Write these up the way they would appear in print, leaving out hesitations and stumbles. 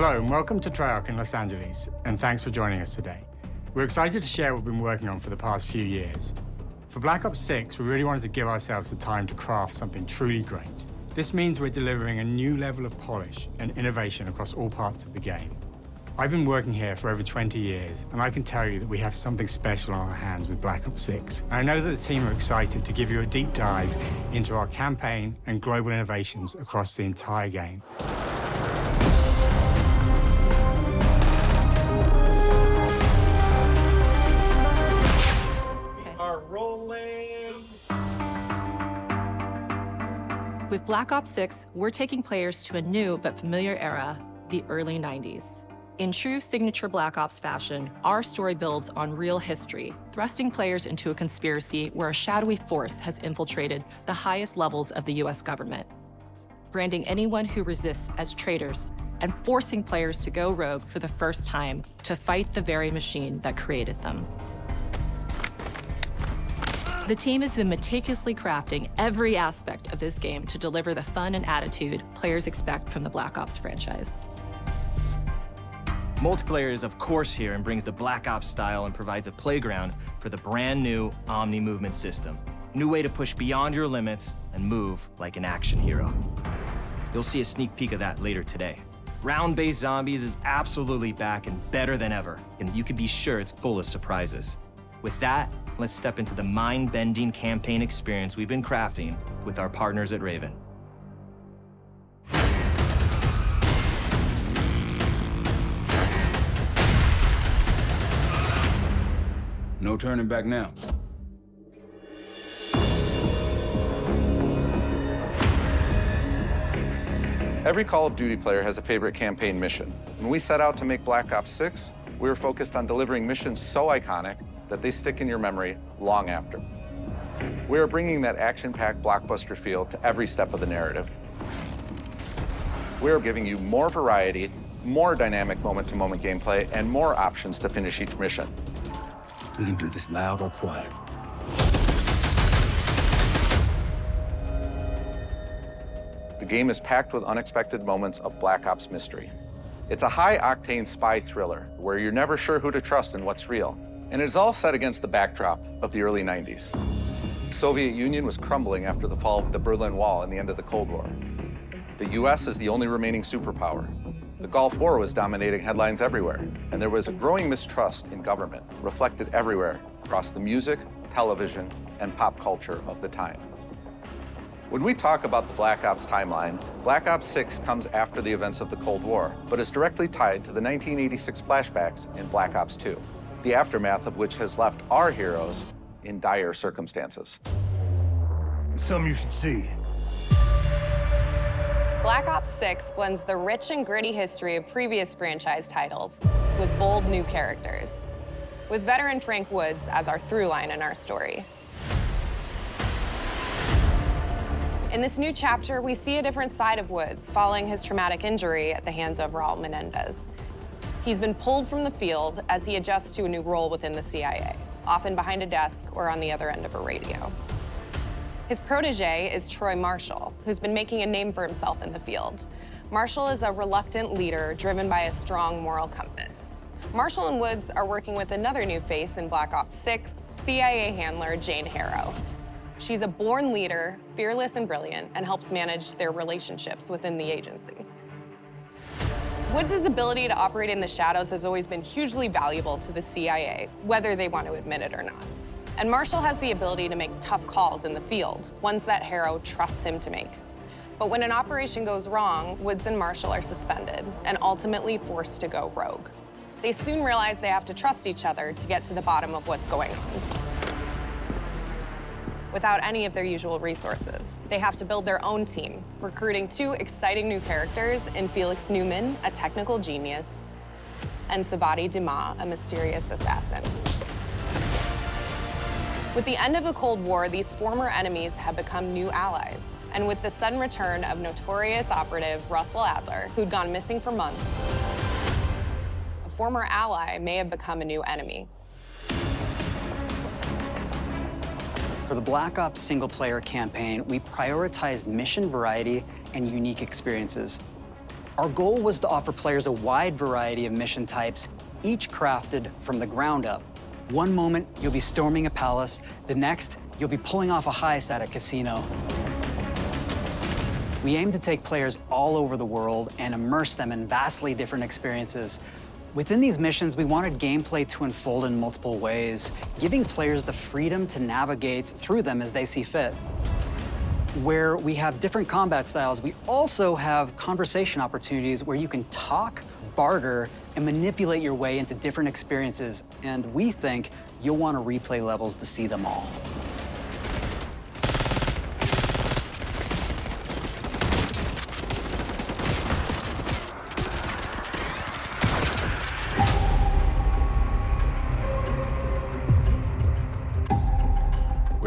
Hello and welcome to Treyarch in Los Angeles, and thanks for joining us today. We're excited to share what we've been working on for the past few years. For Black Ops 6, we really wanted to give ourselves the time to craft something truly great. This means we're delivering a new level of polish and innovation across all parts of the game. I've been working here for over 20 years, and I can tell you that we have something special on our hands with Black Ops 6. And I know that the team are excited to give you a deep dive into our campaign and global innovations across the entire game. With Black Ops 6, we're taking players to a new but familiar era, the early 90s. In true signature Black Ops fashion, our story builds on real history, thrusting players into a conspiracy where a shadowy force has infiltrated the highest levels of the US government, branding anyone who resists as traitors and forcing players to go rogue for the first time to fight the very machine that created them. The team has been meticulously crafting every aspect of this game to deliver the fun and attitude players expect from the Black Ops franchise. Multiplayer is of course here and brings the Black Ops style and provides a playground for the brand new Omni movement system. A new way to push beyond your limits and move like an action hero. You'll see a sneak peek of that later today. Round-based zombies is absolutely back and better than ever, and you can be sure it's full of surprises. With that, let's step into the mind-bending campaign experience we've been crafting with our partners at Raven. No turning back now. Every Call of Duty player has a favorite campaign mission. When we set out to make Black Ops 6, we were focused on delivering missions so iconic that they stick in your memory long after. We are bringing that action-packed blockbuster feel to every step of the narrative. We are giving you more variety, more dynamic moment-to-moment gameplay, and more options to finish each mission. We can do this loud or quiet. The game is packed with unexpected moments of Black Ops mystery. It's a high-octane spy thriller where you're never sure who to trust and what's real. And it's all set against the backdrop of the early 90s. The Soviet Union was crumbling after the fall of the Berlin Wall and the end of the Cold War. The US is the only remaining superpower. The Gulf War was dominating headlines everywhere, and there was a growing mistrust in government, reflected everywhere across the music, television, and pop culture of the time. When we talk about the Black Ops timeline, Black Ops 6 comes after the events of the Cold War, but is directly tied to the 1986 flashbacks in Black Ops 2. The aftermath of which has left our heroes in dire circumstances. Something you should see. Black Ops 6 blends the rich and gritty history of previous franchise titles with bold new characters, with veteran Frank Woods as our through line in our story. In this new chapter, we see a different side of Woods following his traumatic injury at the hands of Raul Menendez. He's been pulled from the field as he adjusts to a new role within the CIA, often behind a desk or on the other end of a radio. His protege is Troy Marshall, who's been making a name for himself in the field. Marshall is a reluctant leader driven by a strong moral compass. Marshall and Woods are working with another new face in Black Ops 6, CIA handler Jane Harrow. She's a born leader, fearless and brilliant, and helps manage their relationships within the agency. Woods' ability to operate in the shadows has always been hugely valuable to the CIA, whether they want to admit it or not. And Marshall has the ability to make tough calls in the field, ones that Harrow trusts him to make. But when an operation goes wrong, Woods and Marshall are suspended and ultimately forced to go rogue. They soon realize they have to trust each other to get to the bottom of what's going on. Without any of their usual resources, they have to build their own team, recruiting two exciting new characters in Felix Newman, a technical genius, and Savati Dumas, a mysterious assassin. With the end of the Cold War, these former enemies have become new allies. And with the sudden return of notorious operative Russell Adler, who'd gone missing for months, a former ally may have become a new enemy. For the Black Ops single-player campaign, we prioritized mission variety and unique experiences. Our goal was to offer players a wide variety of mission types, each crafted from the ground up. One moment, you'll be storming a palace. The next, you'll be pulling off a heist at a casino. We aim to take players all over the world and immerse them in vastly different experiences. Within these missions, we wanted gameplay to unfold in multiple ways, giving players the freedom to navigate through them as they see fit. Where we have different combat styles, we also have conversation opportunities where you can talk, barter, and manipulate your way into different experiences. And we think you'll want to replay levels to see them all.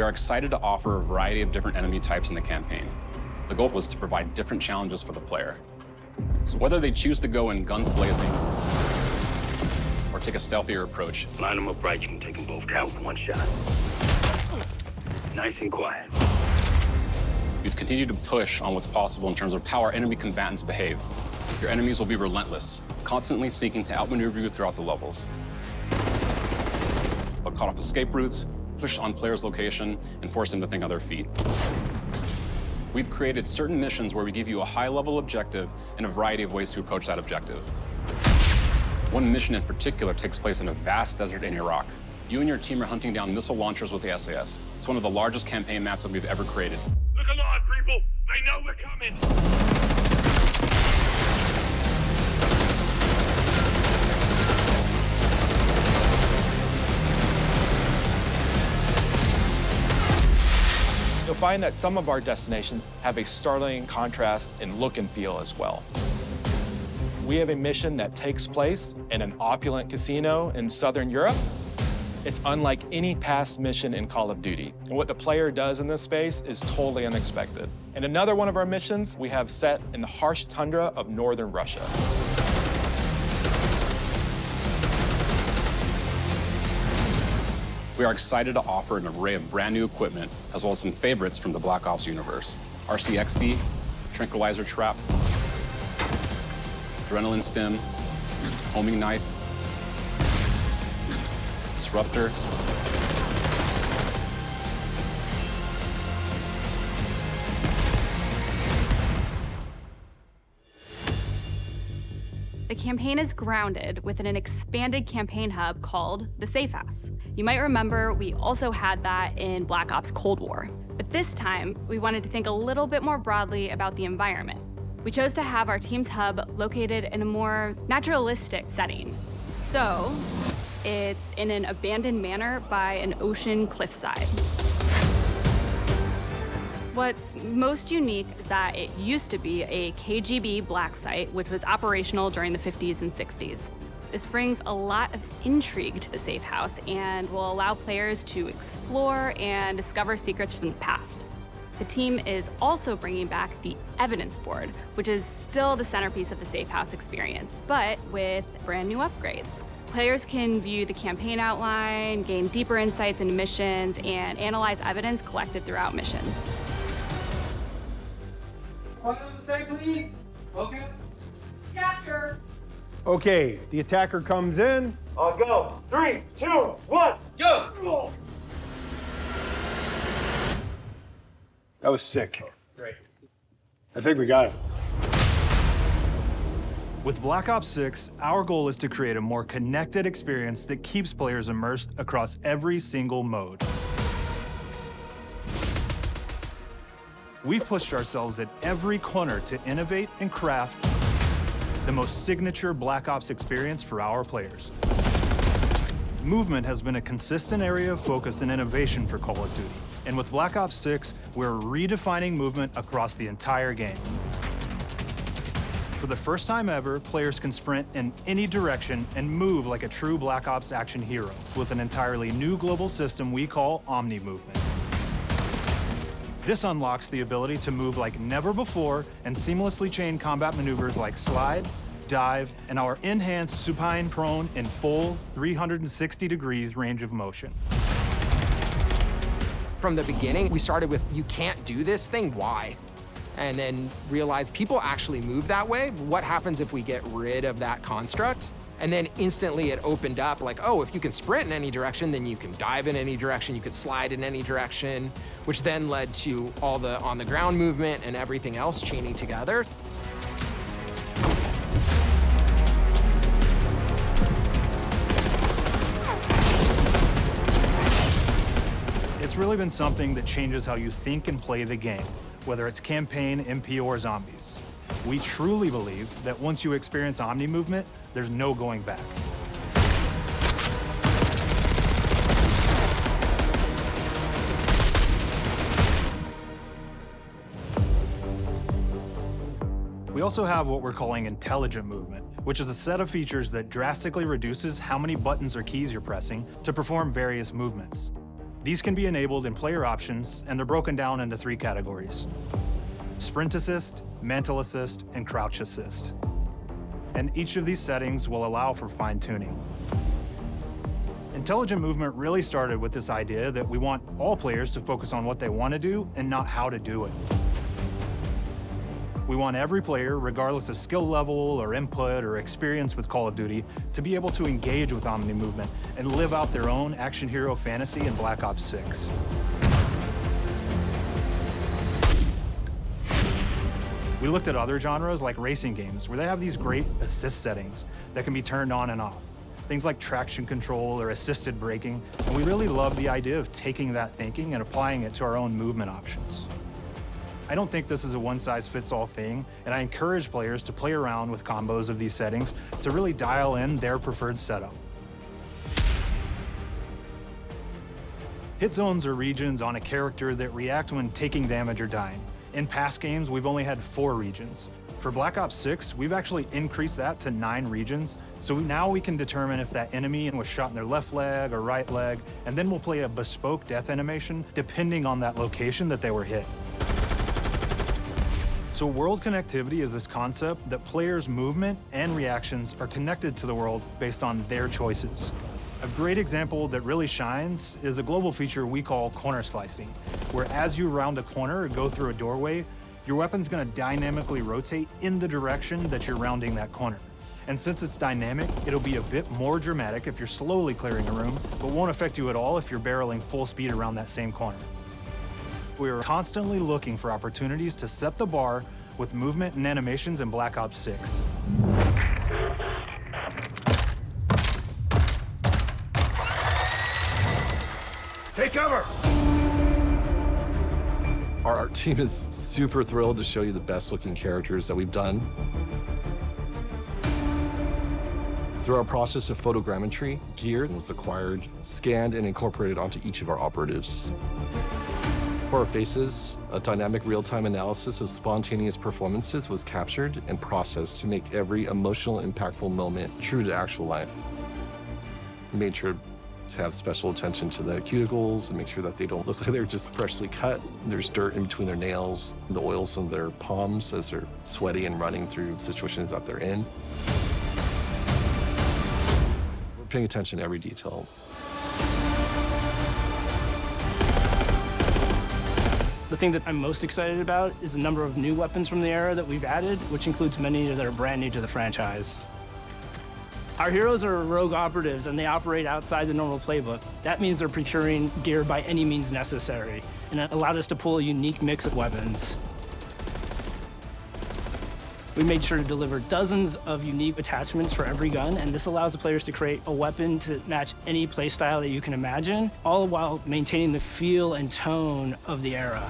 We are excited to offer a variety of different enemy types in the campaign. The goal was to provide different challenges for the player. So whether they choose to go in guns blazing or take a stealthier approach, Line them up right, you can take them both down with one shot. Nice and quiet. we've continued to push on what's possible in terms of how our enemy combatants behave. Your enemies will be relentless, constantly seeking to outmaneuver you throughout the levels. They'll cut off escape routes, push on players' location, and force them to think on their feet. We've created certain missions where we give you a high-level objective and a variety of ways to approach that objective. One mission in particular takes place in a vast desert in Iraq. You and your team are hunting down missile launchers with the SAS. It's one of the largest campaign maps that we've ever created. Look alive, people! They know we're coming! You'll find that some of our destinations have a startling contrast in look and feel as well. We have a mission that takes place in an opulent casino in Southern Europe. It's unlike any past mission in Call of Duty. And what the player does in this space is totally unexpected. And another one of our missions we have set in the harsh tundra of northern Russia. We are excited to offer an array of brand new equipment, as well as some favorites from the Black Ops universe. RCXD, Tranquilizer Trap, Adrenaline Stim, Homing Knife, Disruptor, The campaign is grounded within an expanded campaign hub called the Safe House. You might remember we also had that in Black Ops Cold War. But this time, we wanted to think a little bit more broadly about the environment. We chose to have our team's hub located in a more naturalistic setting. So, it's in an abandoned manor by an ocean cliffside. What's most unique is that it used to be a KGB black site, which was operational during the 50s and 60s. This brings a lot of intrigue to the Safe House and will allow players to explore and discover secrets from the past. The team is also bringing back the evidence board, which is still the centerpiece of the Safe House experience, but with brand new upgrades. Players can view the campaign outline, gain deeper insights into missions, and analyze evidence collected throughout missions. What on the side, please? Okay. Capture. Okay, the attacker comes in. I'll go. 3, 2, 1, go! That was sick. Great. I think we got it. With Black Ops 6, our goal is to create a more connected experience that keeps players immersed across every single mode. We've pushed ourselves at every corner to innovate and craft the most signature Black Ops experience for our players. Movement has been a consistent area of focus and innovation for Call of Duty. And with Black Ops 6, we're redefining movement across the entire game. For the first time ever, players can sprint in any direction and move like a true Black Ops action hero with an entirely new global system we call Omni Movement. This unlocks the ability to move like never before and seamlessly chain combat maneuvers like slide, dive, and our enhanced supine prone in full 360 degrees range of motion. From the beginning, we started with, you can't do this thing, why? and then realized people actually move that way. What happens if we get rid of that construct? And then instantly it opened up like, oh, if you can sprint in any direction, then you can dive in any direction, you could slide in any direction, which then led to all the on-the-ground movement and everything else chaining together. It's really been something that changes how you think and play the game, whether it's campaign, MP, or zombies. We truly believe that once you experience Omni movement, there's no going back. We also have what we're calling intelligent movement, which is a set of features that drastically reduces how many buttons or keys you're pressing to perform various movements. These can be enabled in player options, and they're broken down into 3 categories: sprint assist, mantle assist, and crouch assist. And each of these settings will allow for fine-tuning. Intelligent movement really started with this idea that we want all players to focus on what they want to do and not how to do it. We want every player, regardless of skill level or input or experience with Call of Duty, to be able to engage with Omni movement and live out their own action hero fantasy in Black Ops 6. We looked at other genres like racing games, where they have these great assist settings that can be turned on and off. Things like traction control or assisted braking, and we really love the idea of taking that thinking and applying it to our own movement options. I don't think this is a one-size-fits-all thing, and I encourage players to play around with combos of these settings to really dial in their preferred setup. Hit zones are regions on a character that react when taking damage or dying. In past games, we've only had 4 regions. For Black Ops 6, we've actually increased that to 9 regions, so now we can determine if that enemy was shot in their left leg or right leg, and then we'll play a bespoke death animation depending on that location that they were hit. So world connectivity is this concept that players' movement and reactions are connected to the world based on their choices. A great example that really shines is a global feature we call corner slicing, where as you round a corner or go through a doorway, your weapon's gonna dynamically rotate in the direction that you're rounding that corner. And since it's dynamic, it'll be a bit more dramatic if you're slowly clearing a room, but won't affect you at all if you're barreling full speed around that same corner. We are constantly looking for opportunities to set the bar with movement and animations in Black Ops 6. Take cover! Our art team is super thrilled to show you the best looking characters that we've done. Through our process of photogrammetry, gear was acquired, scanned, and incorporated onto each of our operatives. For our faces, a dynamic real-time analysis of spontaneous performances was captured and processed to make every emotional, impactful moment true to actual life. We made sure to have special attention to the cuticles and make sure that they don't look like they're just freshly cut. There's dirt in between their nails, the oils on their palms as they're sweaty and running through situations that they're in. We're paying attention to every detail. The thing that I'm most excited about is the number of new weapons from the era that we've added, which includes many that are brand new to the franchise. Our heroes are rogue operatives, and they operate outside the normal playbook. That means they're procuring gear by any means necessary, and it allowed us to pull a unique mix of weapons. We made sure to deliver dozens of unique attachments for every gun, and this allows the players to create a weapon to match any playstyle that you can imagine, all while maintaining the feel and tone of the era.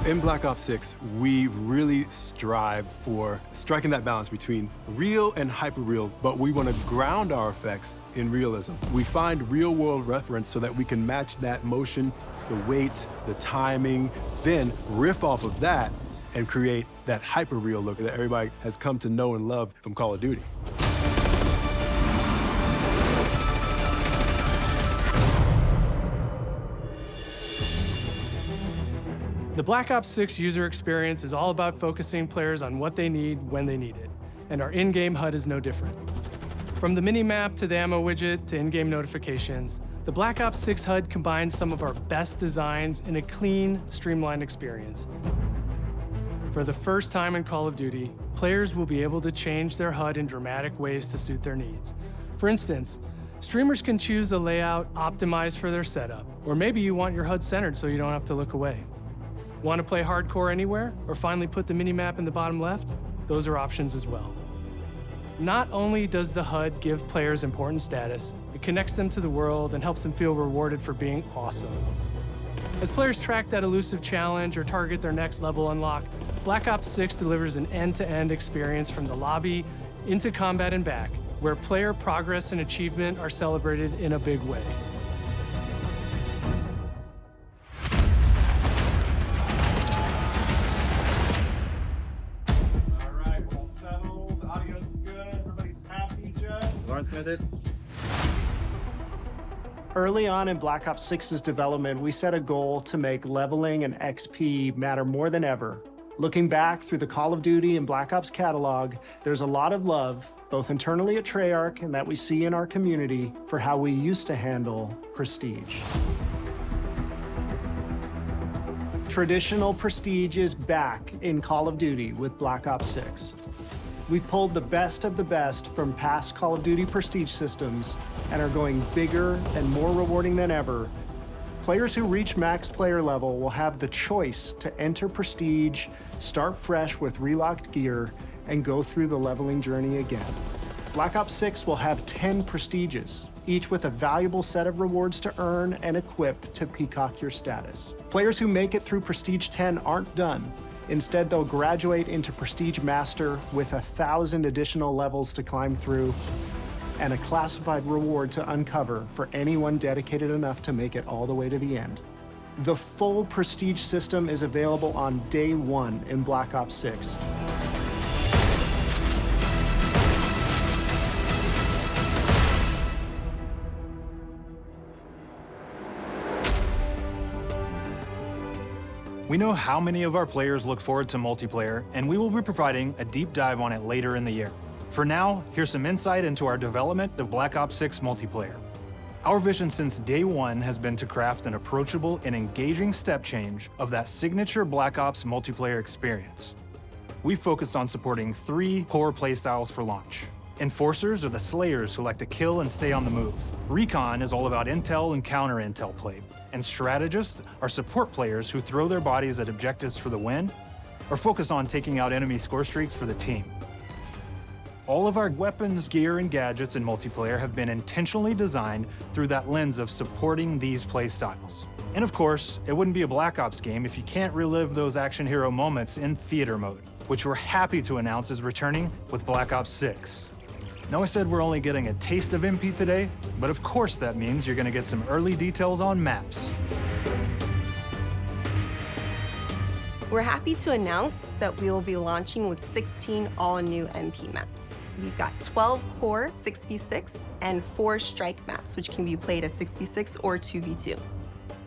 In Black Ops 6, we really strive for striking that balance between real and hyper-real, but we want to ground our effects in realism. We find real-world reference so that we can match that motion, the weight, the timing, then riff off of that and create that hyper-real look that everybody has come to know and love from Call of Duty. The Black Ops 6 user experience is all about focusing players on what they need when they need it, and our in-game HUD is no different. From the mini-map to the ammo widget to in-game notifications, The Black Ops 6 HUD combines some of our best designs in a clean, streamlined experience. For the first time in Call of Duty, players will be able to change their HUD in dramatic ways to suit their needs. For instance, streamers can choose a layout optimized for their setup, or maybe you want your HUD centered so you don't have to look away. Want to play hardcore anywhere, or finally put the minimap in the bottom left? Those are options as well. Not only does the HUD give players important status, it connects them to the world and helps them feel rewarded for being awesome. As players track that elusive challenge or target their next level unlock, Black Ops 6 delivers an end-to-end experience from the lobby into combat and back, where player progress and achievement are celebrated in a big way. Early on in Black Ops 6's development, we set a goal to make leveling and XP matter more than ever. Looking back through the Call of Duty and Black Ops catalog, there's a lot of love, both internally at Treyarch and that we see in our community, for how we used to handle prestige. Traditional prestige is back in Call of Duty with Black Ops 6. We've pulled the best of the best from past Call of Duty prestige systems and are going bigger and more rewarding than ever. Players who reach max player level will have the choice to enter prestige, start fresh with relocked gear, and go through the leveling journey again. Black Ops 6 will have 10 prestiges, each with a valuable set of rewards to earn and equip to peacock your status. Players who make it through Prestige 10 aren't done. Instead, they'll graduate into Prestige Master with 1,000 additional levels to climb through and a classified reward to uncover for anyone dedicated enough to make it all the way to the end. The full Prestige system is available on day one in Black Ops 6. We know how many of our players look forward to multiplayer, and we will be providing a deep dive on it later in the year. For now, here's some insight into our development of Black Ops 6 multiplayer. Our vision since day one has been to craft an approachable and engaging step change of that signature Black Ops multiplayer experience. We focused on supporting 3 core playstyles for launch. Enforcers are the slayers who like to kill and stay on the move. Recon is all about intel and counter-intel play. And strategists are support players who throw their bodies at objectives for the win or focus on taking out enemy score streaks for the team. All of our weapons, gear, and gadgets in multiplayer have been intentionally designed through that lens of supporting these play styles. And of course, it wouldn't be a Black Ops game if you can't relive those action hero moments in theater mode, which we're happy to announce is returning with Black Ops 6. Now, I said we're only getting a taste of MP today, but of course that means you're gonna get some early details on maps. We're happy to announce that we will be launching with 16 all-new MP maps. We've got 12 core 6v6 and 4 strike maps, which can be played as 6v6 or 2v2.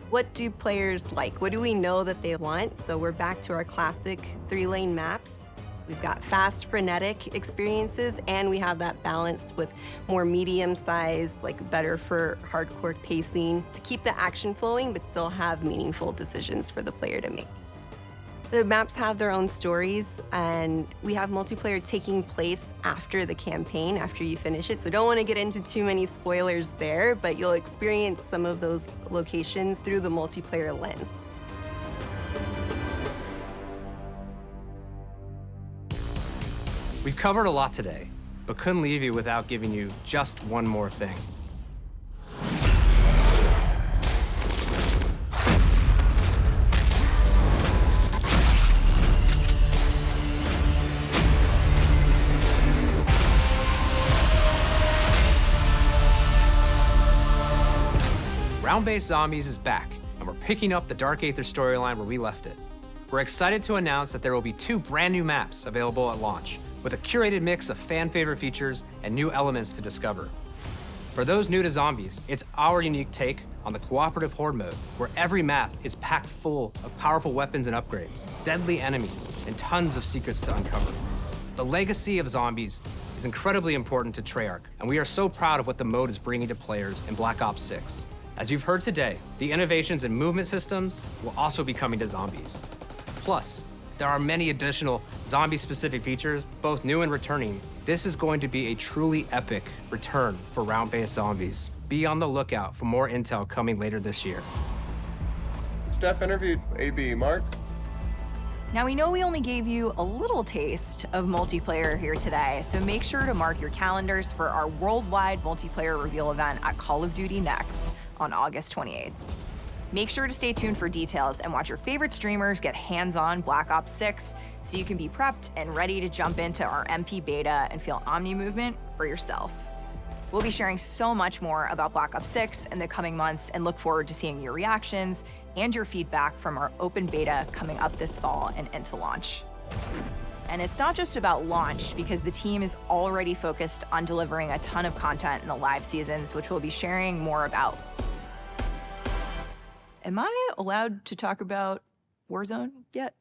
What do players like? What do we know that they want? So we're back to our classic 3-lane maps. We've got fast, frenetic experiences, and we have that balance with more medium size, like better for hardcore pacing, to keep the action flowing, but still have meaningful decisions for the player to make. The maps have their own stories, and we have multiplayer taking place after the campaign, after you finish it. So don't want to get into too many spoilers there, but you'll experience some of those locations through the multiplayer lens. We've covered a lot today, but couldn't leave you without giving you just one more thing. Round-based Zombies is back, and we're picking up the Dark Aether storyline where we left it. We're excited to announce that there will be 2 brand new maps available at launch, with a curated mix of fan-favorite features and new elements to discover. For those new to Zombies, it's our unique take on the cooperative horde mode, where every map is packed full of powerful weapons and upgrades, deadly enemies, and tons of secrets to uncover. The legacy of Zombies is incredibly important to Treyarch, and we are so proud of what the mode is bringing to players in Black Ops 6. As you've heard today, the innovations in movement systems will also be coming to zombies. Plus, there are many additional zombie-specific features, both new and returning. This is going to be a truly epic return for round-based zombies. Be on the lookout for more intel coming later this year. Steph interviewed AB. Mark? Now, we know we only gave you a little taste of multiplayer here today, so make sure to mark your calendars for our worldwide multiplayer reveal event at Call of Duty Next on August 28th. Make sure to stay tuned for details and watch your favorite streamers get hands-on Black Ops 6 so you can be prepped and ready to jump into our MP beta and feel Omni movement for yourself. We'll be sharing so much more about Black Ops 6 in the coming months and look forward to seeing your reactions and your feedback from our open beta coming up this fall and into launch. And it's not just about launch, because the team is already focused on delivering a ton of content in the live seasons, which we'll be sharing more about. Am I allowed to talk about Warzone yet?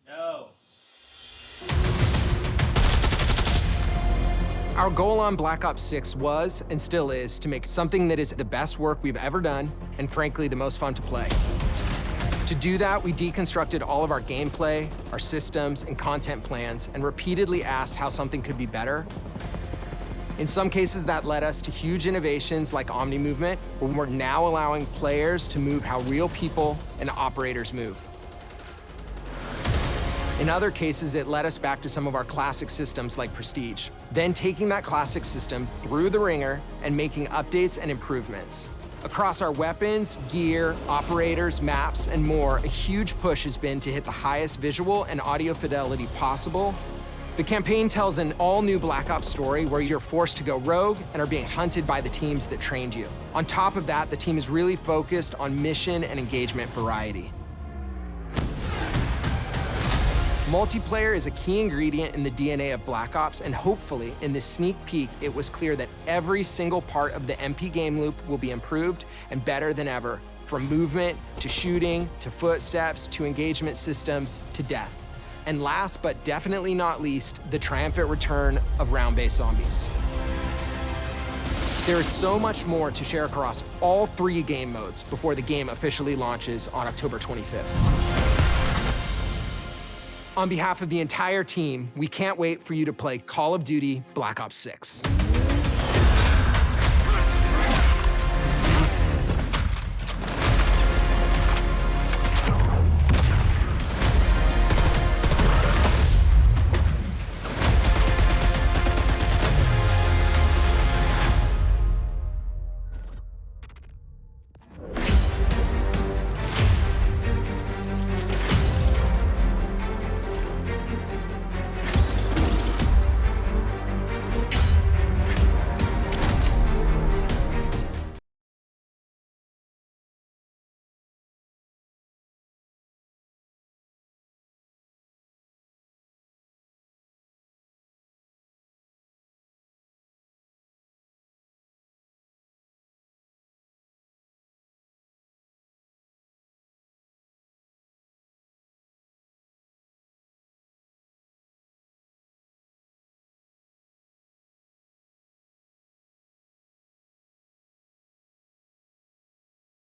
No. Our goal on Black Ops 6 was, and still is, to make something that is the best work we've ever done, and frankly, the most fun to play. To do that, we deconstructed all of our gameplay, our systems, and content plans, and repeatedly asked how something could be better. In some cases, that led us to huge innovations like Omni movement, where we're now allowing players to move how real people and operators move. In other cases, it led us back to some of our classic systems like Prestige, then taking that classic system through the ringer and making updates and improvements. Across our weapons, gear, operators, maps, and more, a huge push has been to hit the highest visual and audio fidelity possible. The campaign tells an all-new Black Ops story where you're forced to go rogue and are being hunted by the teams that trained you. On top of that, the team is really focused on mission and engagement variety. Multiplayer is a key ingredient in the DNA of Black Ops, and hopefully, in this sneak peek, it was clear that every single part of the MP game loop will be improved and better than ever, from movement, to shooting, to footsteps, to engagement systems, to death. And last but definitely not least, the triumphant return of round-based zombies. There is so much more to share across all 3 game modes before the game officially launches on October 25th. On behalf of the entire team, we can't wait for you to play Call of Duty Black Ops 6.